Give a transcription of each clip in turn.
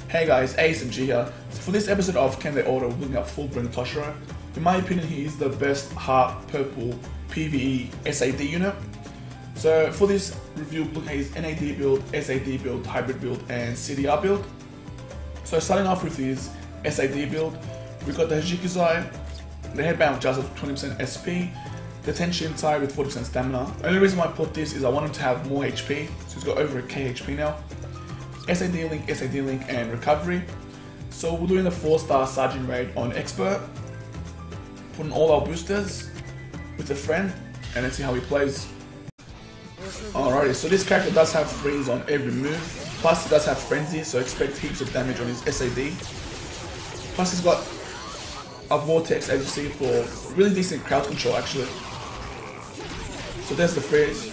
Hey guys, ASMG here. So for this episode of Can They Order, we're looking at full-blown Toshiro. In my opinion, he is the best heart purple PvE SAD unit. So for this review, we're looking at his NAD build, SAD build, hybrid build, and CDR build. So starting off with his SAD build, we've got the Hijikizai, the headband which has 20% SP, the Tenshin tie with 40% stamina. The only reason why I put this is I want him to have more HP, so he's got over a K HP now. SAD link, and recovery. So we're doing a 4-star Sergeant raid on Expert, putting all our boosters with a friend, and let's see how he plays. Alrighty, so this character does have freeze on every move, plus he does have frenzy, so expect heaps of damage on his SAD. Plus he's got a vortex, as you see, for really decent crowd control actually. So there's the freeze.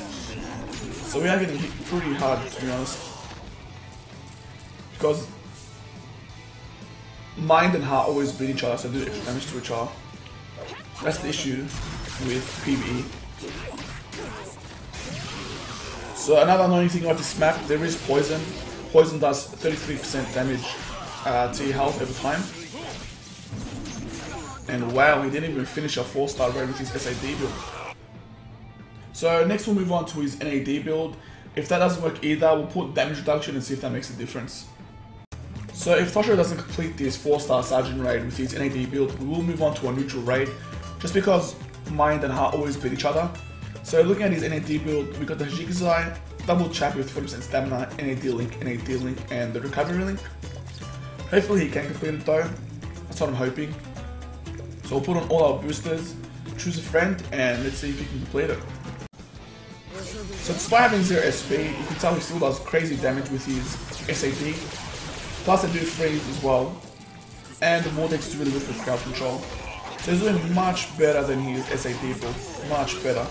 So we are getting hit pretty hard, to be honest, because mind and heart always beat each other, so do extra damage to each other. That's the issue with PvE. So another annoying thing about this map, there is poison. Poison does 33% damage to your health every time. And wow, he didn't even finish a 4-star raid with his SAD build. So next we'll move on to his NAD build. If that doesn't work either, we'll put damage reduction and see if that makes a difference. So if Toshiro doesn't complete this 4-star Sergeant raid with his NAD build, we will move on to a neutral raid, just because mind and heart always beat each other. So looking at his NAD build, we got the Hijikizai, double chap with 40% stamina, NAD link, and the recovery link. Hopefully he can complete it though, that's what I'm hoping. So we'll put on all our boosters, choose a friend, and let's see if he can complete it. So despite having 0 SP, you can tell he still does crazy damage with his SAD. Plus I do freeze as well, and the vortex is really good for crowd control. So he's doing much better than his SAD build, much better.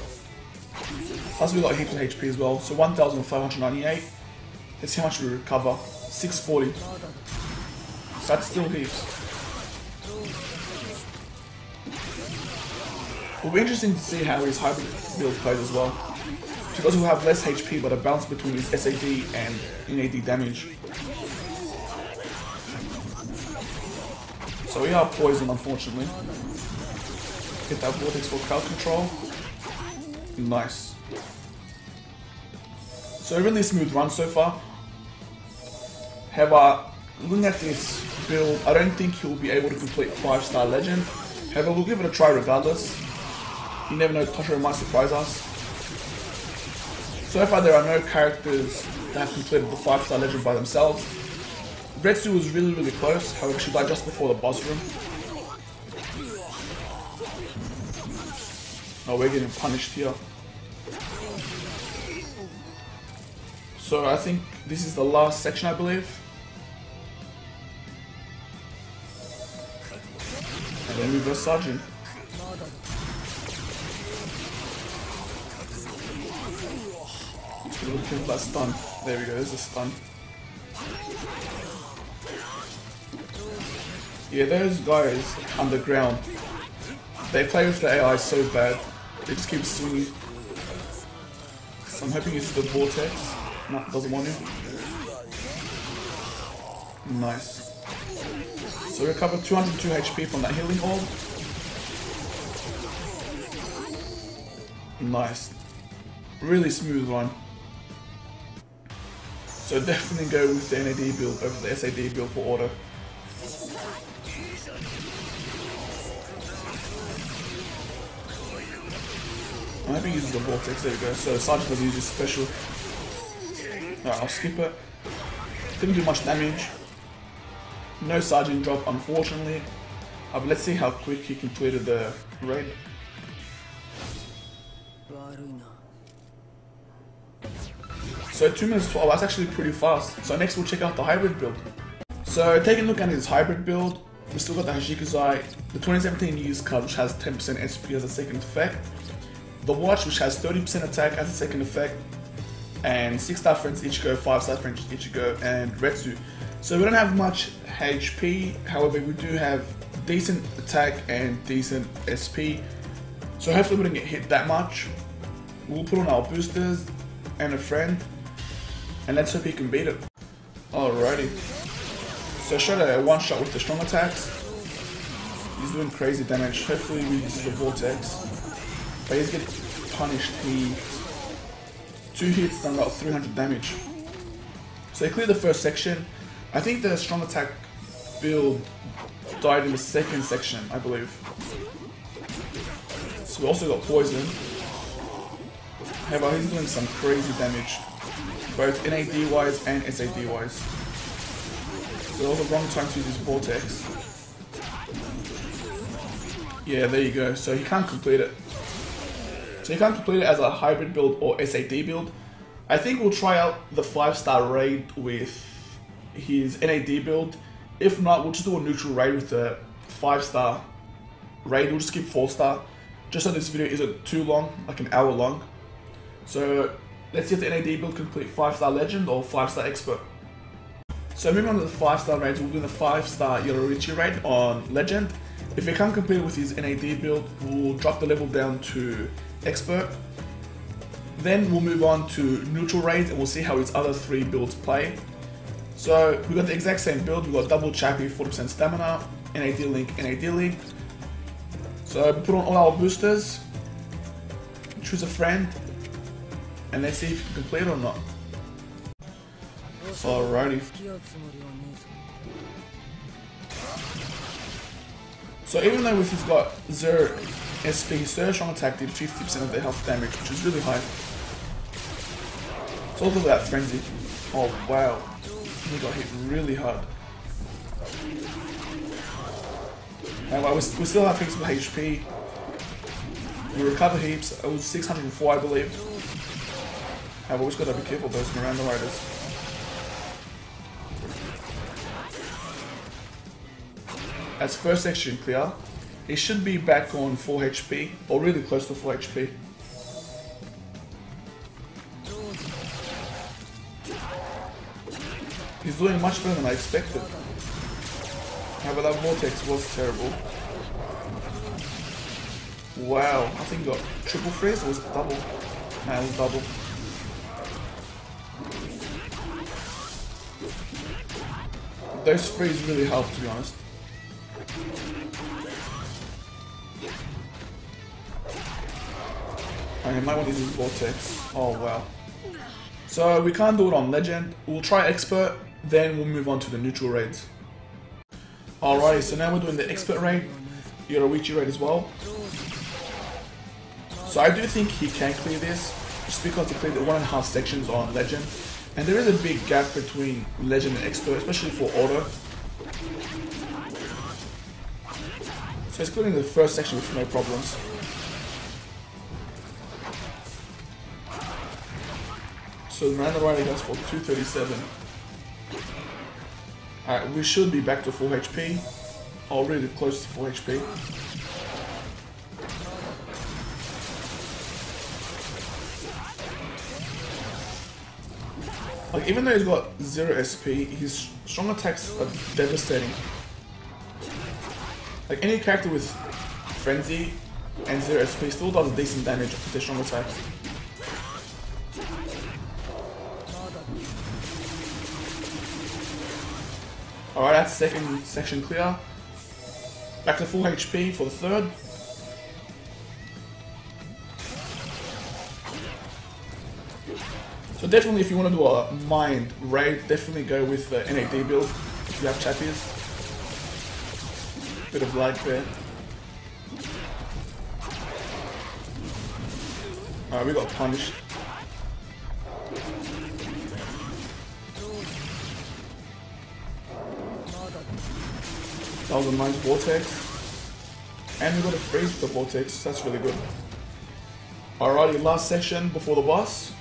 Plus we got heaps of HP as well, so 1598. Let's see how much we recover, 640. So that's still heaps. It'll be interesting to see how his hybrid build plays as well, because he'll have less HP but a balance between his SAD and NAD damage. So we are poisoned, unfortunately. Get that vortex for crowd control. Nice. So a really smooth run so far. However, looking at this build, I don't think he'll be able to complete 5-star legend. However, we'll give it a try regardless. You never know, Toshiro might surprise us. So far there are no characters that have completed the 5-star legend by themselves. Retsu was really close, however she died just before the boss room. Oh, we're getting punished here. So I think this is the last section, I believe. And then reverse Sergeant. Looking for that stun. There we go, there's a stun. Yeah, those guys underground, they play with the AI so bad, they just keep swinging. So I'm hoping it's the vortex. No, doesn't want to. Nice. So we recover 202 HP from that healing orb. Nice. Really smooth run. So definitely go with the NAD build over the SAD build for auto. I think he uses the vortex, there we go. So Sergeant doesn't use his special. Alright, I'll skip it. Didn't do much damage. No Sergeant drop, unfortunately. But let's see how quick he completed the raid. So 2 minutes 12, that's actually pretty fast. So next we'll check out the hybrid build. So taking a look at his hybrid build, we still got the Hijikizai, the 2017 use card which has 10% SP as a second effect, the watch which has 30% attack as a second effect, and 6-star friends Ichigo, 5-star friends Ichigo, and Retsu. So we don't have much HP, however we do have decent attack and decent SP. So hopefully we don't get hit that much. We'll put on our boosters and a friend, and let's hope he can beat it. Alrighty. So I shot a one shot with the strong attacks. He's doing crazy damage. Hopefully we use the vortex. But he's getting punished. He 2 hits done about 300 damage. So he cleared the first section. I think the strong attack build died in the second section, I believe. So we also got poison. However, he's doing some crazy damage, both NAD wise and SAD wise. So that was the wrong time to use his vortex. Yeah, there you go. So he can't complete it. So you can't complete it as a hybrid build or SAD build. I think we'll try out the 5-star raid with his NAD build. If not, we'll just do a neutral raid with the 5-star raid. We'll just skip 4-star, just so this video isn't too long, like an hour long. So let's see if the NAD build can complete 5-star legend or 5-star expert. So moving on to the 5-star raids, we'll do the 5-star Yororichi raid on legend. If he can't complete it with his NAD build, we'll drop the level down to expert. Then we'll move on to neutral raids and we'll see how his other 3 builds play. So we got the exact same build. We got double Chappie, 40% stamina, NAD link, NAD link. So we put on all our boosters, choose a friend, and let's see if you can complete it or not. Alrighty. So even though he's got 0 SP, his third strong attack did 50% of their health damage, which is really high. So look at that frenzy. Oh wow, he got hit really hard. Anyway, we still have heaps of HP. We recover heaps. It was 604, I believe. However, we just gotta be careful of those Miranda Riders. As first section clear, he should be back on 4 HP, or really close to 4 HP. He's doing much better than I expected. However, that vortex was terrible. Wow, I think he got triple freeze, or was it double? Nah, it was double. Those freeze really helped, to be honest. I might want to use his vortex. Oh wow. So we can't do it on legend. We'll try expert, then we'll move on to the neutral raids. Alrighty, so now we're doing the expert raid, Yororichi raid as well. So I do think he can clear this, just because he cleared the 1.5 sections on legend. And there is a big gap between legend and expert, especially for auto. So he's clearing the first section with no problems. So the Miranda Rider goes for 237. Alright, we should be back to full HP. Or really close to full HP. Like, even though he's got 0 SP, his strong attacks are devastating. Like, any character with Frenzy and 0 SP still does decent damage with their strong attacks. Alright, that's second section clear. Back to full HP for the third. So definitely, if you want to do a mind raid, definitely go with the NAD build if you have Chappies. Bit of lag there. Alright, we got punished. That was a nice vortex. And we got a freeze with the vortex, that's really good. Alrighty, last section before the boss.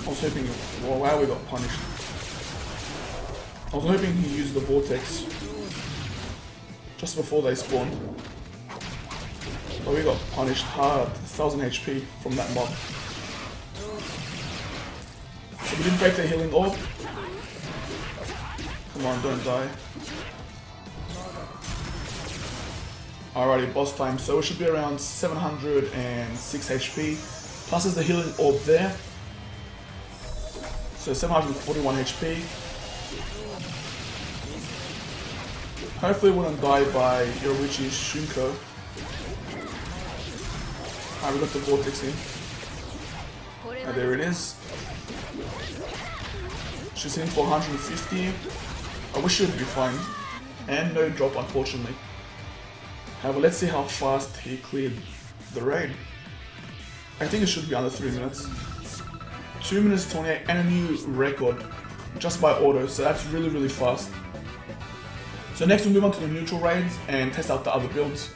I was hoping, well, wow, we got punished. I was hoping he used the vortex just before they spawned. But we got punished hard, 1000 HP from that mob. So we didn't break the healing orb. Come on, don't die. Alrighty, boss time. So it should be around 706 HP Plus there's the healing orb there. So 741 HP. Hopefully it wouldn't die by Yoruichi's Shunko. Alright, we got the vortex in. And there it is. She's in for 150. I wish it would be fine. And no drop, unfortunately. However, let's see how fast he cleared the raid. I think it should be under 3 minutes. 2 minutes 28 and a new record just by auto, so that's really fast. So next we'll move on to the neutral raids and test out the other builds.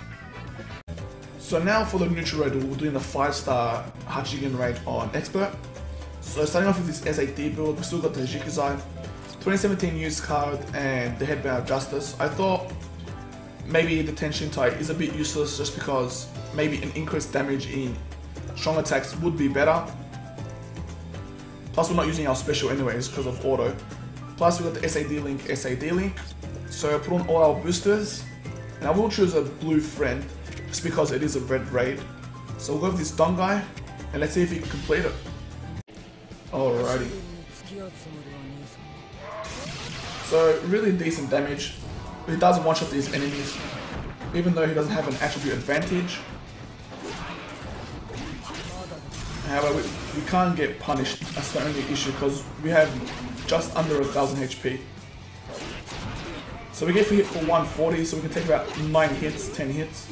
So now for the neutral raid, we're doing the 5-star Hachigen raid on Expert. So starting off with this SAD build, we still got the Jikizai, 2017 used card and the Headband of Justice. I thought maybe the Tenshin Tai is a bit useless just because maybe an increased damage in strong attacks would be better. Plus we're not using our special anyways because of auto. Plus we got the SAD link. So I put on all our boosters and I will choose a blue friend just because it is a red raid. So we'll go with this dumb guy and let's see if he can complete it. Alrighty. So really decent damage. He does one-shot these enemies even though he doesn't have an attribute advantage. However, we can't get punished, that's the only issue because we have just under 1000 HP. So we get hit for 140, so we can take about 9 hits, 10 hits.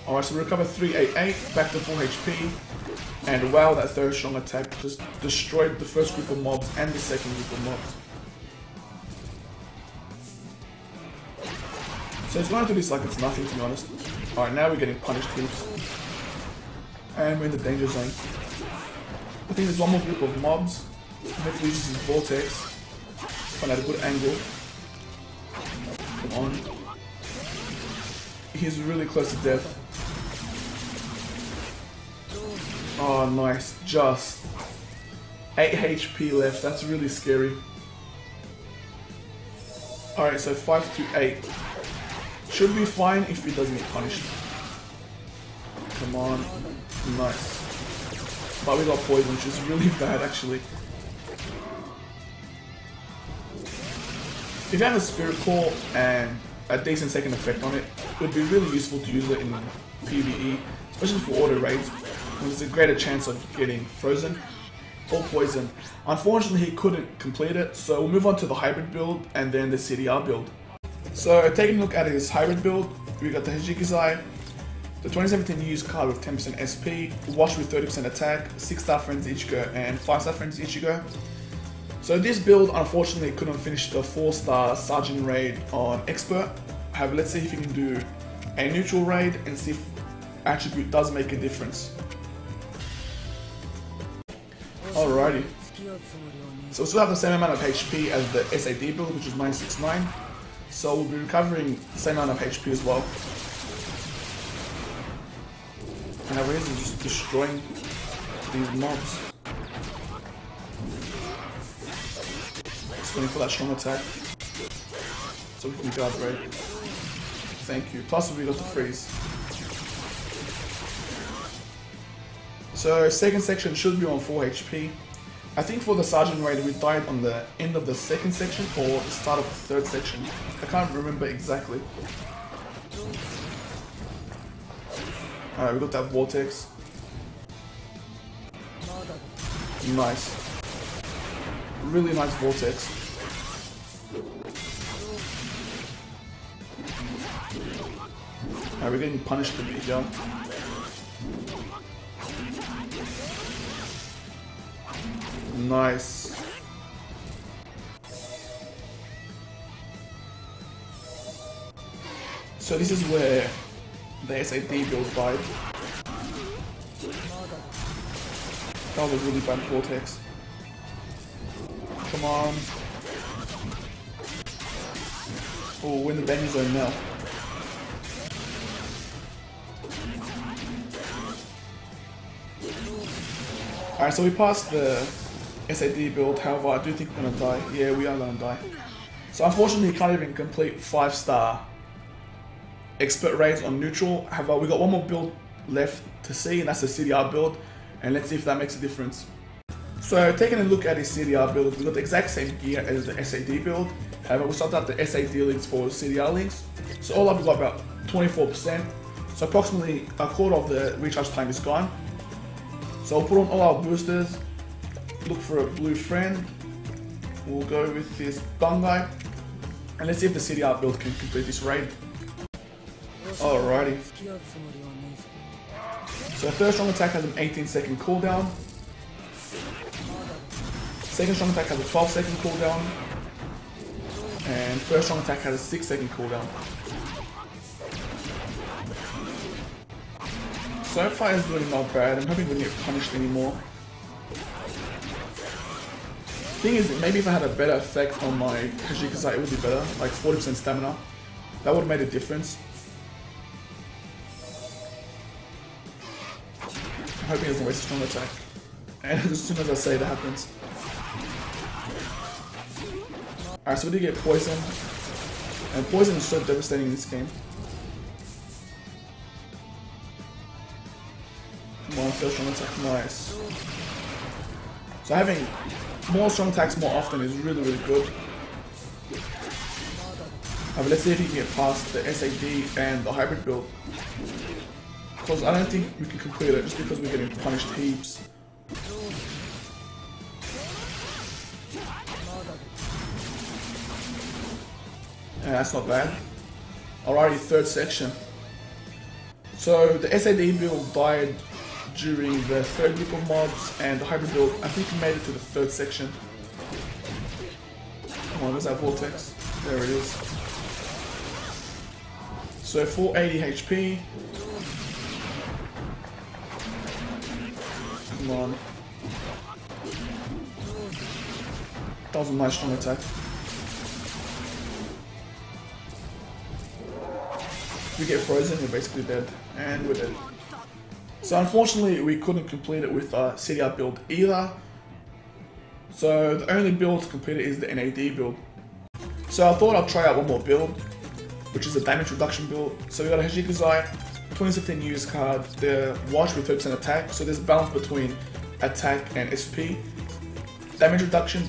Alright, so we recover 388, back to full HP. And wow, that third strong attack just destroyed the first group of mobs and the second group of mobs. So it's going to do this like it's nothing, to be honest. Alright, now we're getting punished heaps. And we're in the danger zone. I think there's one more group of mobs. Hopefully this is Vortex. Find out a good angle. Come on. He's really close to death. Oh, nice. Just 8 HP left. That's really scary. Alright, so 5 to 8. Should be fine if he doesn't get punished. Come on. Nice. But we got poison, which is really bad actually. If you have a Spirit Core and a decent second effect on it, it would be really useful to use it in PvE, especially for auto raids, when there's a greater chance of getting frozen or poison. Unfortunately, he couldn't complete it, so we'll move on to the hybrid build and then the CDR build. So taking a look at his hybrid build, we got the Hijikizai, the 2017 used card with 10% SP, Wash with 30% attack, 6-star Friends Ichigo and 5-star Friends Ichigo. So this build unfortunately couldn't finish the 4-star Sergeant raid on Expert. However, let's see if you can do a neutral raid and see if attribute does make a difference. Alrighty. So we still have the same amount of HP as the SAD build, which is 969. So we'll be recovering the same amount of HP as well. And our Razor is just destroying these mobs. Just going for that strong attack. So we can guard raid. Thank you. Plus we got the freeze. So second section should be on full HP. I think for the Sergeant raid we died on the end of the second section or the start of the third section. I can't remember exactly. Alright, we got that Vortex. Nice. Really nice Vortex. Alright, we're getting punished a bit here. Nice. So this is where the SAD build died. That was a really bad Vortex. Come on. Oh, we're in the danger zone now. Alright, so we passed the SAD build, however I do think we're gonna die. Yeah, we are gonna die. So unfortunately you can't even complete 5-star expert raids on neutral. However, we got one more build left to see, and that's the CDR build, and let's see if that makes a difference. So taking a look at his CDR build, we've got the exact same gear as the SAD build. However, we started out the SAD links for CDR links. So all up we got about 24%. So approximately a quarter of the recharge time is gone. So we'll put on all our boosters, look for a blue friend. We'll go with this bum guy, and let's see if the CDR build can complete this raid. Alrighty. So first strong attack has an 18-second cooldown. Second strong attack has a 12-second cooldown. And first strong attack has a 6-second cooldown. So far it's really not bad. I'm hoping we don't get punished anymore. Thing is, maybe if I had a better effect on my Hajikazai, it would be better. Like 40% stamina. That would have made a difference. I'm hoping he doesn't waste a strong attack. And as soon as I say that happens. Alright, so we did get poison. And poison is so devastating in this game. Come on, first strong attack, nice. So having more strong attacks more often is really, really good. But let's see if he can get past the SAD and the hybrid build. Because I don't think we can complete it just because we're getting punished heaps. Yeah, that's not bad. Alrighty, third section. So the SAD build died during the third group of mobs, and the hybrid build, I think he made it to the third section. Come on, where's that vortex? There it is. So 480 HP. Come on. That was a nice strong attack. We get frozen, we're basically dead, and we're dead. So unfortunately, we couldn't complete it with a CDR build either. So the only build to complete it is the NAD build. So I thought I'd try out one more build, which is a damage reduction build. So we got a Hajikazai, 2015 use card, the watch with 30% attack. So there's a balance between attack and SP. Damage reduction,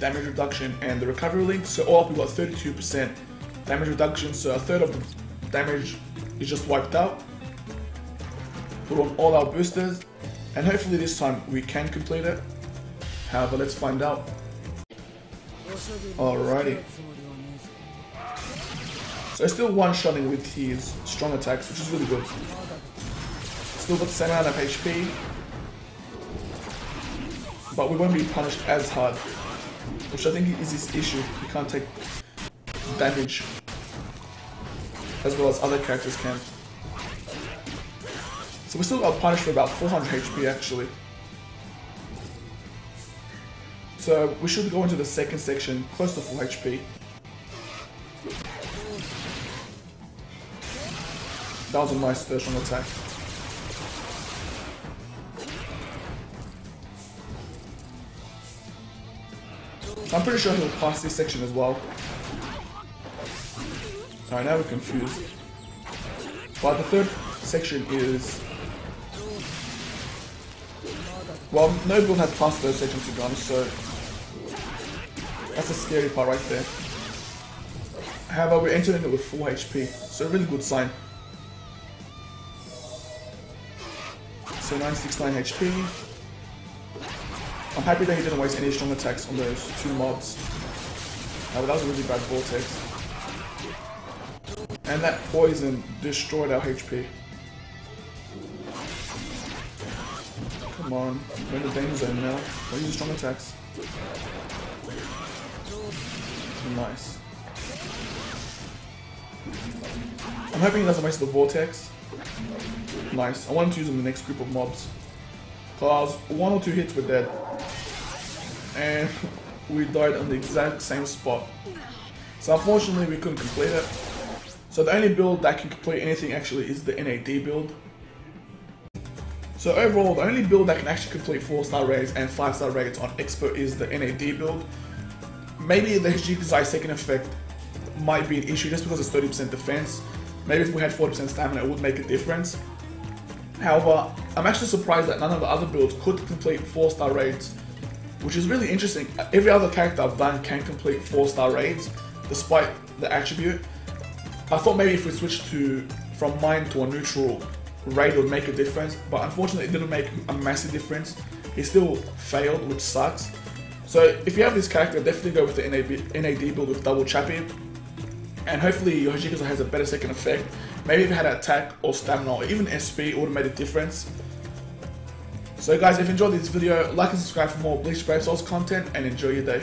and the recovery link. So all up we got 32% damage reduction. So a third of the damage is just wiped out. Put on all our boosters, and hopefully this time we can complete it. However, let's find out. Alrighty. So still one-shotting with his strong attacks, which is really good. Still got the same amount of HP, but we won't be punished as hard, which I think is his issue. He can't take damage as well as other characters can. So we still got punished for about 400 HP actually. So we should go into the second section close to full HP. That was a nice third strong attack. I'm pretty sure he'll pass this section as well. Alright, now we're confused. But the third section is... well, no build has passed those sections to be honest, so... that's the scary part right there. However, we're entering it with full HP, so a really good sign. So 969 HP. I'm happy that he didn't waste any strong attacks on those two mobs. But that was a really bad vortex. And that poison destroyed our HP. Come on, we're in the danger zone now. We're using strong attacks. Nice. I'm hoping he doesn't waste the vortex. Nice. I want him to use him in the next group of mobs. Cause 1 or 2 hits we're dead. And we died on the exact same spot. So unfortunately we couldn't complete it. So the only build that can complete anything actually is the NAD build. So overall, the only build that can actually complete 4-star raids and 5-star raids on Expert is the NAD build. Maybe the Hajikazai second effect might be an issue just because it's 30% defense. Maybe if we had 40% stamina, it would make a difference. However, I'm actually surprised that none of the other builds could complete 4-star raids, which is really interesting. Every other character I've done can complete 4-star raids, despite the attribute. I thought maybe if we switched from mine to a neutral raid, it would make a difference, but unfortunately it didn't make a massive difference. He still failed, which sucks. So if you have this character, definitely go with the NAD build with double Chappy, and hopefully your Hijikaza has a better second effect. Maybe if it had attack or stamina or even SP, it would have made a difference. So guys, if you enjoyed this video, like and subscribe for more Bleach Brave Souls content, and enjoy your day.